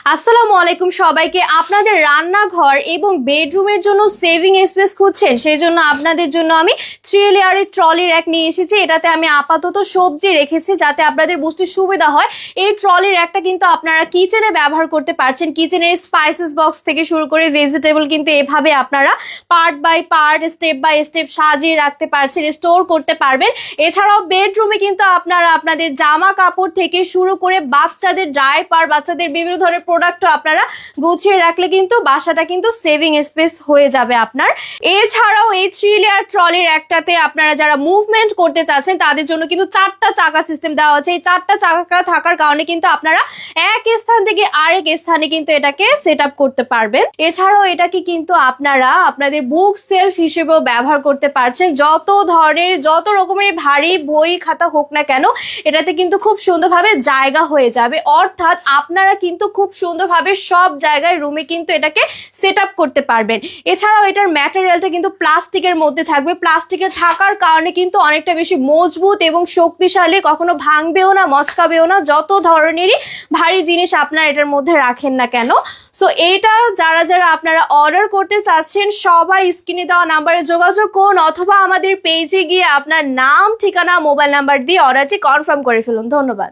আসসালামু আলাইকুম সবাইকে। আপনাদের রান্নাঘর এবং বেডরুমের জন্য সেভিং স্পেস খুঁজছেন, সেই জন্য আপনাদের জন্য আমি 3 লেয়ারের ট্রলি র্যাক নিয়ে এসেছি। এটাতে আমি আপাতত সবজি রেখেছি যাতে আপনাদের বুঝতে সুবিধা হয়। এই ট্রলি র্যাকটা কিন্তু আপনারা কিচেনে ব্যবহার করতে পারছেন। কিচেনের স্পাইসেস বক্স থেকে শুরু করে ভেজিটেবল কিন্তু এভাবে আপনারা part by part, step by step সাজিয়ে রাখতে পারছেন, স্টোর করতে পারবেন। এছাড়াও বেডরুমে কিন্তু আপনারা আপনাদের জামা কাপড় থেকে শুরু করে বাচ্চাদের ডাইপার, বাচ্চাদের বিভিন্ন ধরনের প্রোডাক্টও আপনারা গুছিয়ে রাখলে কিন্তু বাসাটা কিন্তু সেভিং স্পেস হয়ে যাবে আপনার। এছাড়াও এই 3 লেয়ার ট্রলির একটাতে আপনারা যারা মুভমেন্ট করতে চাচ্ছেন তাদের জন্য কিন্তু 4টা চাকা সিস্টেম দেওয়া আছে। এই 4টা চাকা থাকার কারণে কিন্তু আপনারা এক স্থান থেকে আরেক স্থানে কিন্তু এটাকে সেট আপ করতে পারবেন। এছাড়াও এটাকে কিন্তু আপনারা আপনাদের বুক সেলফ হিসেবেও ব্যবহার করতে পারছেন। যত রকমের ভারী বই খাতা হোক না কেন এটাতে কিন্তু খুব সুন্দরভাবে জায়গা হয়ে যাবে। অর্থাৎ আপনারা কিন্তু খুব সুন্দরভাবে সব জায়গায় রুমে কিন্তু এটাকে সেট আপ করতে পারবেন। এছাড়াও এটার ম্যাটেরিয়ালটা কিন্তু প্লাস্টিকের মধ্যে থাকবে। প্লাস্টিকের থাকার কারণে কিন্তু অনেকটা বেশি মজবুত এবং শক্তিশালী, কখনো ভাঙবেও না, মচকাবেও না, যত ধরনেরই ভারী জিনিস আপনারা এটার মধ্যে রাখেন না কেন। সো এইটা যারা আপনারা অর্ডার করতে চাচ্ছেন সবাই স্ক্রিনে দেওয়া নাম্বারে যোগাযোগ করুন অথবা আমাদের পেজে গিয়ে আপনার নাম, ঠিকানা, মোবাইল নাম্বার দিয়ে অর্ডারটি কনফার্ম করে ফেলুন। ধন্যবাদ।